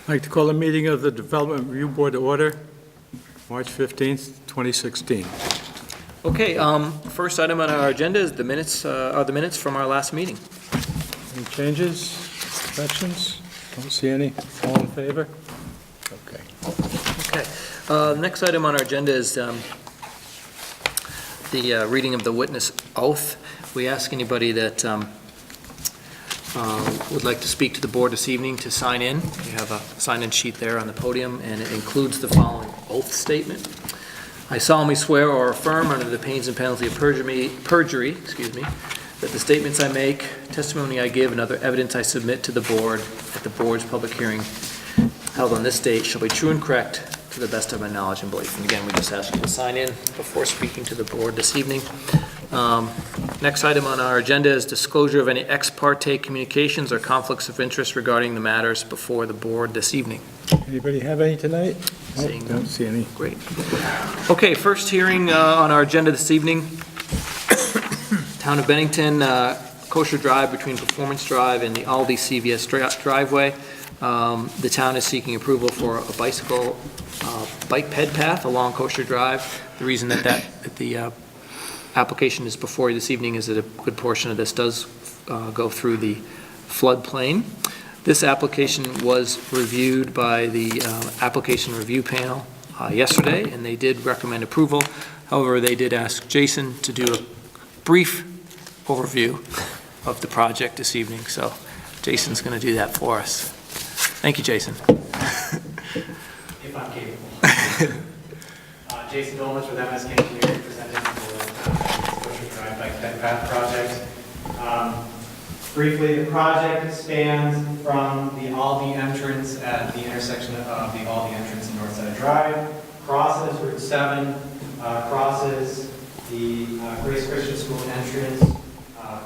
I'd like to call the meeting of the Development Review Board to order, March 15th, 2016. Okay, first item on our agenda is the minutes from our last meeting. Any changes, corrections? Don't see any. All in favor? Okay. Okay, next item on our agenda is the reading of the witness oath. We ask anybody that would like to speak to the board this evening to sign in. We have a sign-in sheet there on the podium, and it includes the following oath statement. I solemnly swear or affirm under the pains and penalty of perjury, that the statements I make, testimony I give, and other evidence I submit to the board at the board's public hearing held on this date shall be true and correct to the best of my knowledge and belief. And again, we just ask you to sign in before speaking to the board this evening. Next item on our agenda is disclosure of any ex parte communications or conflicts of interest regarding the matters before the board this evening. Anybody have any tonight? Seeing Don't see any. Great. Okay, first hearing on our agenda this evening, Town of Bennington, Kosher Drive between Performance Drive and the Aldi CVS driveway. The town is seeking approval for a bike ped path along Kosher Drive. The reason that the application is before you this evening is that a good portion of this does go through the floodplain. This application was reviewed by the application review panel yesterday, and they did recommend approval. However, they did ask Jason to do a brief overview of the project this evening, so Jason's going to do that for us. Thank you, Jason. If I'm capable. Jason Dolmans with MSK Engineering presenting for the Kosher Drive Bike Ped Path project. Briefly, the project spans from the Aldi entrance at the intersection of the Aldi entrance and Northside Drive, crosses Route 7, crosses the Grace Christian School entrance,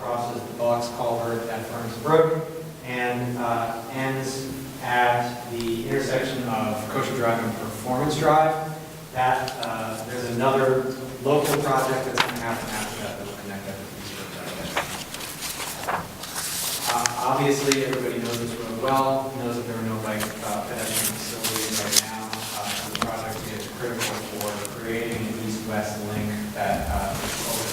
crosses the box culvert at Furnace Brook, and ends at the intersection of Kosher Drive and Performance Drive. There's another local project that's going to happen after that will connect up with these roads. Obviously, everybody knows this road well, knows that there are no bike pedestrian facilities right now. The project is critical for creating an east-west link that is over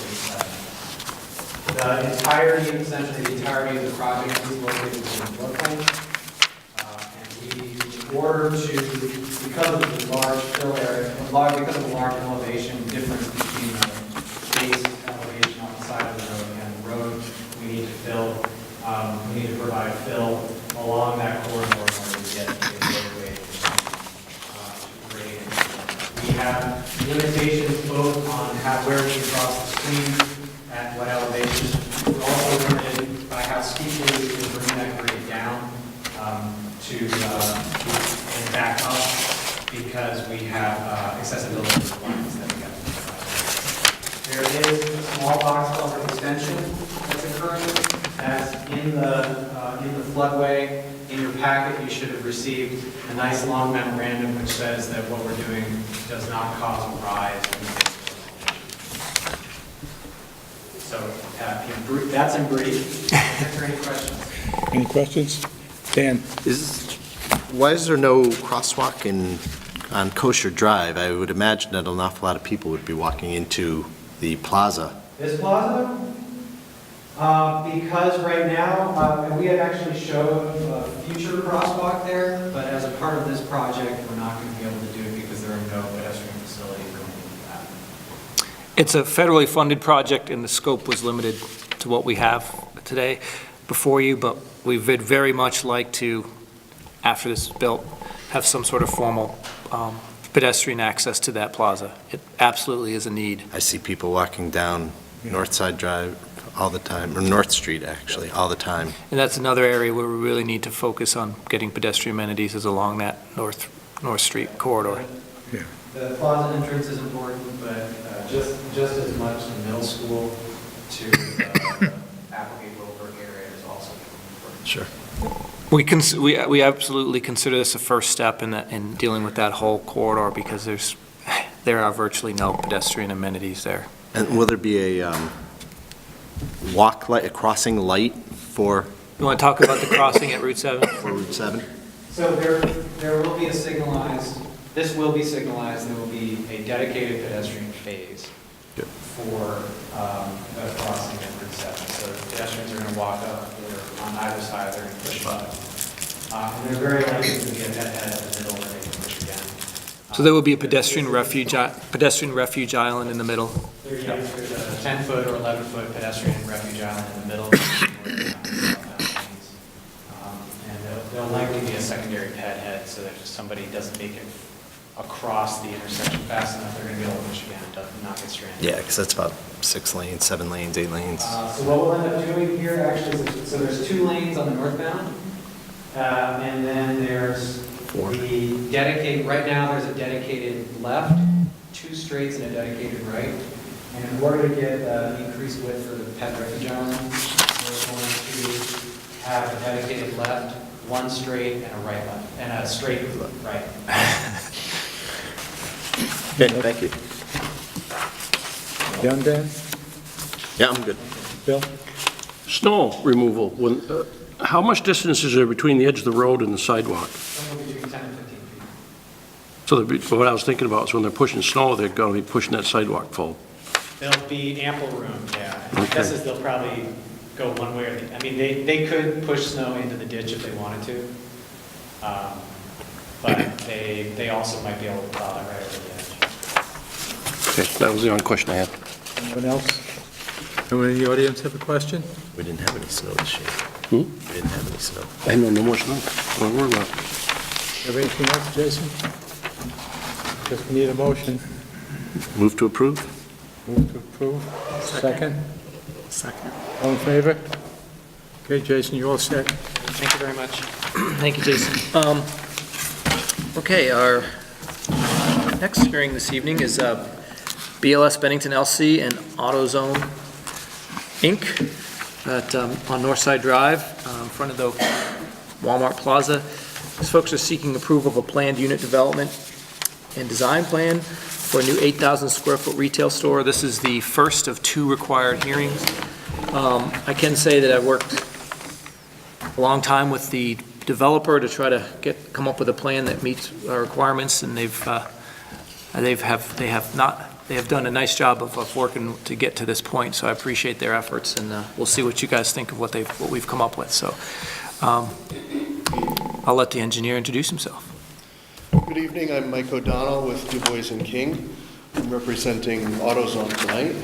the entirety, essentially the entirety of the project is located within the floodplain. In order to, because of the large fill area, because of the large elevation difference between the base elevation on the side of the road and the road, we need to fill, we need to provide fill along that corridor in order to get the roadway to grade. We have limitations both on where we can cross the stream, at what elevation. We're also limited by how steeply we can bring that grade down and back up, because we have accessibility requirements that we have to provide. There is a small box culvert extension that's occurring. That's in the floodway. In your packet, you should have received a nice long memorandum which says that what we're doing does not cause a rise. So that's in brief. Answer any questions? Any questions? Dan? Why is there no crosswalk on Kosher Drive? I would imagine that an awful lot of people would be walking into the plaza. This plaza? Because right now, we had actually showed a future crosswalk there, but as a part of this project, we're not going to be able to do it because there are no pedestrian facilities going into that. It's a federally funded project, and the scope was limited to what we have today before you, but we would very much like to, after this is built, have some sort of formal pedestrian access to that plaza. It absolutely is a need. I see people walking down Northside Drive all the time, or North Street actually, all the time. And that's another area where we really need to focus on getting pedestrian amenities is along that North Street corridor. Yeah. The plaza entrance is important, but just as much the middle school to the Applegate-Wilbur area is also important. Sure. We absolutely consider this a first step in dealing with that whole corridor, because there are virtually no pedestrian amenities there. And will there be a crossing light for You want to talk about the crossing at Route 7? Route 7? So there will be a signalized, this will be signalized, there will be a dedicated pedestrian phase for the crossing at Route 7. So pedestrians are going to walk up, or on either side, they're going to push up. And they're very likely to be a head-to-head at the middle where they can push again. So there will be a pedestrian refuge island in the middle. There's a 10-foot or 11-foot pedestrian refuge island in the middle. And there'll likely be a secondary ped head, so that if somebody doesn't make it across the intersection fast enough, they're going to be able to push again and not get stranded. Yeah, because that's about 6 lanes, 7 lanes, 8 lanes. So what we'll end up doing here actually is, so there's 2 lanes on the northbound, and then there's 4. the dedicated, right now there's a dedicated left, 2 straights and a dedicated right. And in order to get increased width for the pet refuge island, we're going to have a dedicated left, 1 straight and a right left, and a straight right. Okay, thank you. Done, Dan? Yeah, I'm good. Bill? Snow removal, how much distance is there between the edge of the road and the sidewalk? Somewhere between 10 and 15 feet. So what I was thinking about is when they're pushing snow, they're going to be pushing that sidewalk full. There'll be ample room, yeah. My Okay. guess is they'll probably go one way or the, I mean, they could push snow into the ditch if they wanted to. But they also might be able to plow that right over the edge. Okay, that was the only question I had. Anyone else? Anyone in the audience have a question? We didn't have any snow this year. Hmm? We didn't have any snow. I know no more snow. Don't worry about it. Have anything else, Jason? Guess we need a motion. Move to approve? Move to approve. Second? Second. All in favor? Okay, Jason, you all set? Thank you very much. Thank you, Jason. Okay, our next hearing this evening is BLS Bennington LC and AutoZone Inc. On Northside Drive, in front of the Walmart Plaza. These folks are seeking approval of a planned unit development and design plan for a new 8,000 square foot retail store. This is the first of 2 required hearings. I can say that I've worked a long time with the developer to try to come up with a plan that meets our requirements, and they have done a nice job of working to get to this point, so I appreciate their efforts, and we'll see what you guys think of what we've come up with. So I'll let the engineer introduce himself. Good evening, I'm Mike O'Donnell with Du Bois & King. I'm representing AutoZone tonight.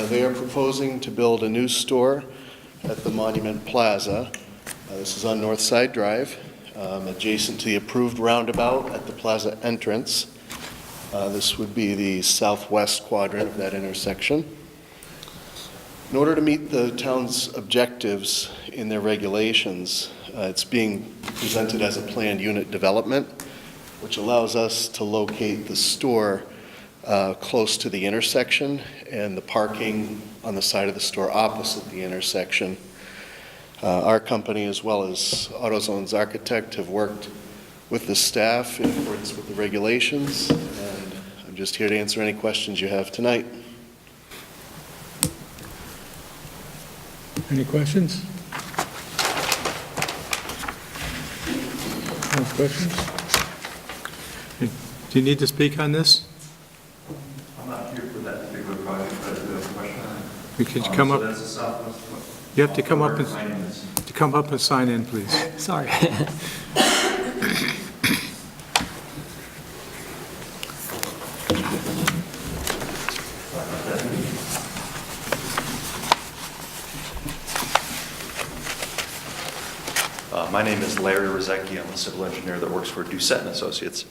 They are proposing to build a new store at the Monument Plaza. This is on Northside Drive, adjacent to the approved roundabout at the plaza entrance. This would be the southwest quadrant of that intersection. In order to meet the town's objectives in their regulations, it's being presented as a planned unit development, which allows us to locate the store close to the intersection and the parking on the side of the store opposite the intersection. Our company, as well as AutoZone's architect, have worked with the staff in accordance with the regulations, and I'm just here to answer any questions you have tonight. Any questions? No questions? Do you need to speak on this? I'm not here for that particular project, but I do have a question. We could come So up, that's the southwest. you have to come up Where and, my name is. to come up and sign in, please. Sorry. My name is Larry Rozecki. I'm a civil engineer that works for Doucette & Associates.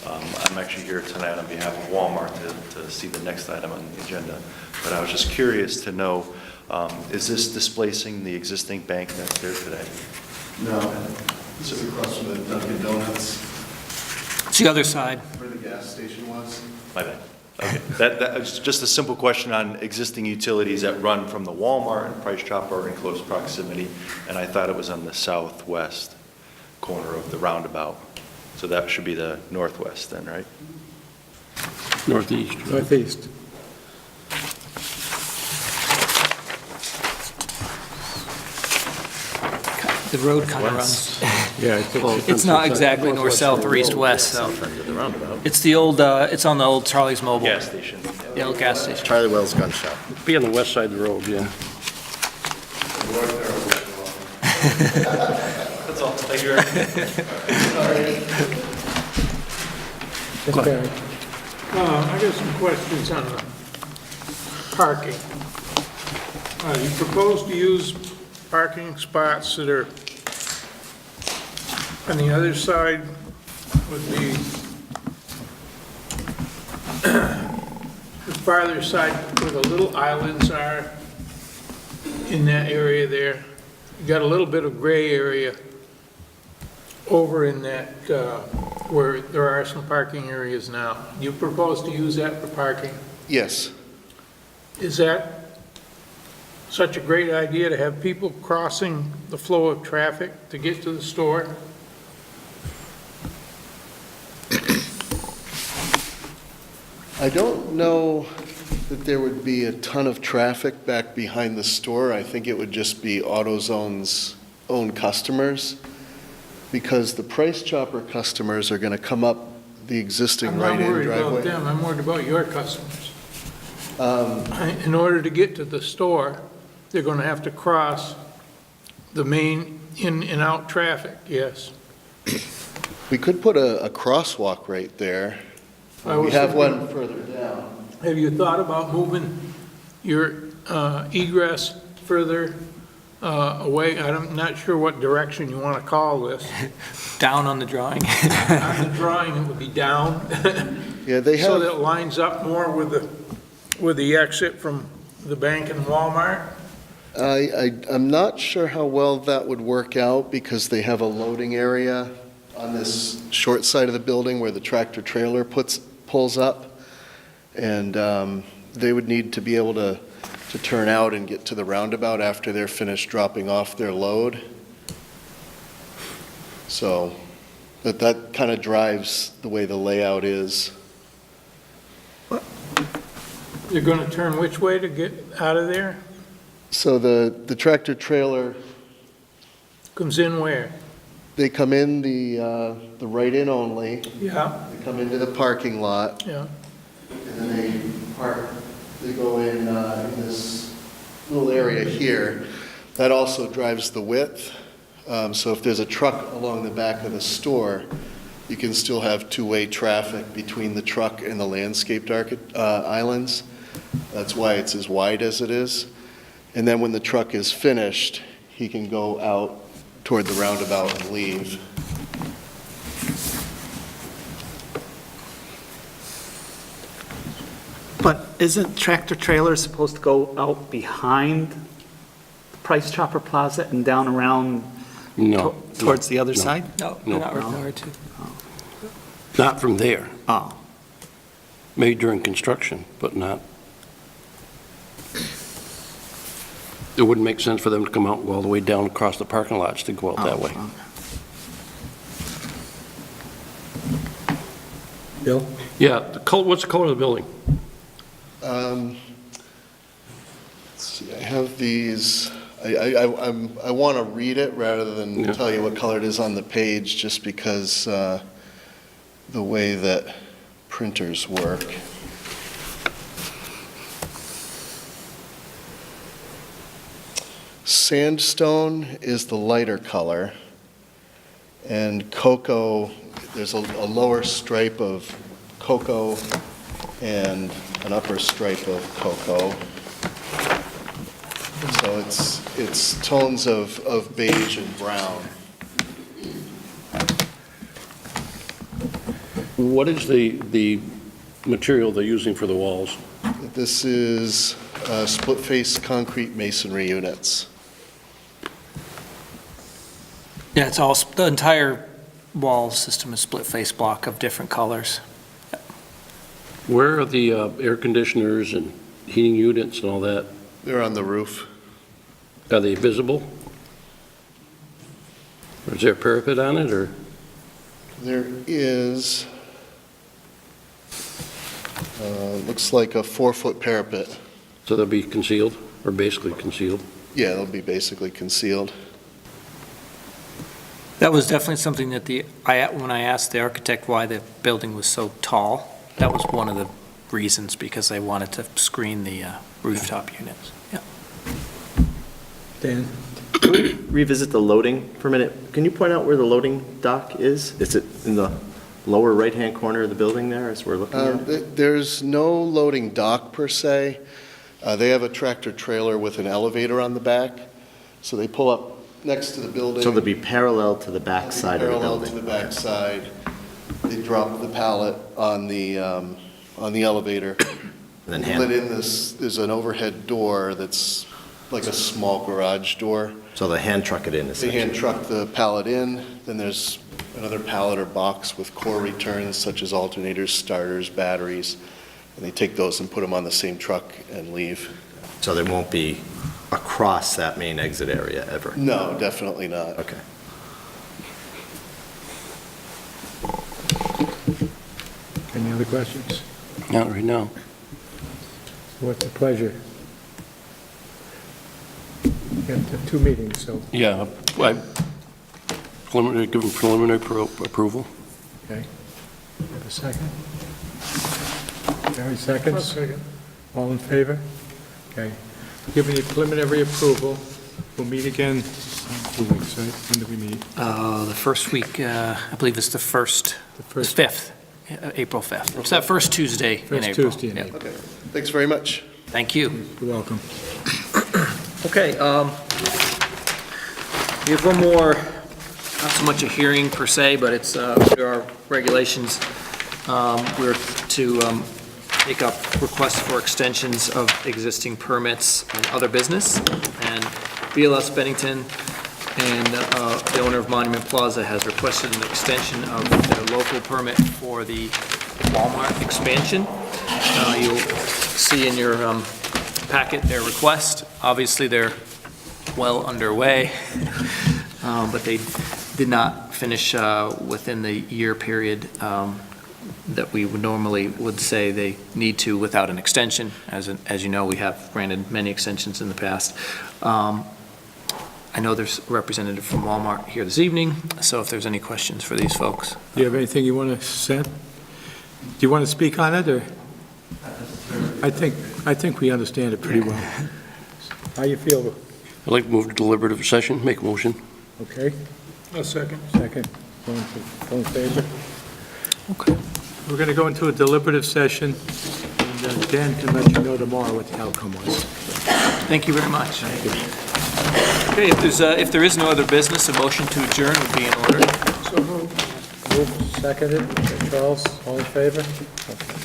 I'm actually here tonight on behalf of Walmart to see the next item on the agenda. But I was just curious to know, is this displacing the existing bank that's there today? No, this is across from the Dunkin' Donuts, It's the other side. where the gas station was. My bad. Okay. That was just a simple question on existing utilities that run from the Walmart and Price Chopper in close proximity, and I thought it was on the southwest corner of the roundabout. So that should be the northwest then, right? Northeast. Northeast. The road kind of West. runs. Yeah, I think It's not exactly north, south, or east, west, so. It's the old, it's on the old Charlie's Mobile. Gas station. The old gas station. Charlie Wells Gun Shop. Be on the west side of the road, yeah. That's all. Thank you very much. Ms. Barry. I got some questions on the parking. You propose to use parking spots that are on the other side would be the farther side where the little islands are in that area there. You got a little bit of gray area over in that, where there are some parking areas now. You propose to use that for parking? Yes. Is that such a great idea to have people crossing the flow of traffic to get to the store? I don't know that there would be a ton of traffic back behind the store. I think it would just be AutoZone's own customers, because the Price Chopper customers are going to come up the existing I'm not right-in worried about driveway. them, I'm worried about your customers. In order to get to the store, they're going to have to cross the main in and out traffic, yes. We could put a crosswalk right there. I We was have thinking- one further down. Have you thought about moving your egress further away? I'm not sure what direction you want to call this. Down on the drawing. On the drawing, it would be down, Yeah, they so have, that it lines up more with the exit from the bank and Walmart. I'm not sure how well that would work out, because they have a loading area on this short side of the building where the tractor trailer pulls up. And they would need to be able to turn out and get to the roundabout after they're finished dropping off their load. So that kind of drives the way the layout is. You're going to turn which way to get out of there? So the tractor trailer, Comes in where? they come in the right-in only. Yeah, They come into the parking lot, yeah. and then they park, they go in this little area here. That also drives the width. So if there's a truck along the back of the store, you can still have two-way traffic between the truck and the landscaped islands. That's why it's as wide as it is. And then when the truck is finished, he can go out toward the roundabout and leave. But isn't tractor trailer supposed to go out behind the Price Chopper Plaza and down around No, towards the other no. side? No, No. they're not required to. not from there. Oh, Maybe during construction, but not. It wouldn't make sense for them to come out and go all the way down across the parking lots to go out that oh, way. okay. Bill? Yeah, what's the color of the building? Let's see, I have these, I want to read it rather than Yeah. tell you what color it is on the page, just because the way that printers work. Sandstone is the lighter color, and cocoa, there's a lower stripe of cocoa and an upper stripe of cocoa. So it's tones of beige and brown. What is the material they're using for the walls? This is split-face concrete masonry units. Yeah, it's all, the entire wall system is split face block of different colors. Where are the air conditioners and heating units and all that? They're on the roof. Are they visible? Or is there a parapet on it, or? There is, looks like a 4-foot parapet. So they'll be concealed, or basically concealed? Yeah, they'll be basically concealed. That was definitely something that when I asked the architect why the building was so tall, that was one of the reasons, because they wanted to screen the rooftop units. Yeah. Dan? Revisit the loading for a minute. Can you point out where the loading dock is? Is it in the lower right-hand corner of the building there as we're looking at it? There's no loading dock per se. They have a tractor trailer with an elevator on the back, so they pull up next to the building. So they'll be parallel to the back side of the Parallel building? to the back side. They drop the pallet on the elevator. And then hand. Let in this, there's an overhead door that's like a small garage door. So they hand truck it in They essentially? hand truck the pallet in, then there's another pallet or box with core returns such as alternators, starters, batteries, and they take those and put them on the same truck and leave. So they won't be across that main exit area ever? No, definitely not. Okay. Any other questions? Not right now. What's the pleasure? We have 2 meetings, so, Yeah, give them preliminary approval. okay. Have a second? Gary seconds? Second. All in favor? Okay. Given the preliminary approval, we'll meet again in 2 weeks, right? When do we meet? The first week, I believe it's the 5th, April 5th. It's that first Tuesday in First April. Tuesday in Yeah. April. Okay, thanks very much. Thank you. You're welcome. Okay, we have one more, not so much a hearing per se, but it's, under our regulations, we're to take up requests for extensions of existing permits and other business. And BLS Bennington and the owner of Monument Plaza has requested an extension of their local permit for the Walmart expansion. You'll see in your packet their request. Obviously, they're well underway, but they did not finish within the year period that we would say they need to without an extension. As you know, we have granted many extensions in the past. I know there's a representative from Walmart here this evening, so if there's any questions for these folks. Do you have anything you want to say? Do you want to speak on it, or? I think we understand it pretty well. How you feel? I'd like to move to deliberative session, make a motion. Okay? A second. Second. All in favor? Okay. We're going to go into a deliberative session, and Dan can let you know tomorrow what the outcome was. Thank you very much. Okay, if there is no other business, a motion to adjourn would be in order. So moved. Moved, seconded. Charles, all in favor? Okay.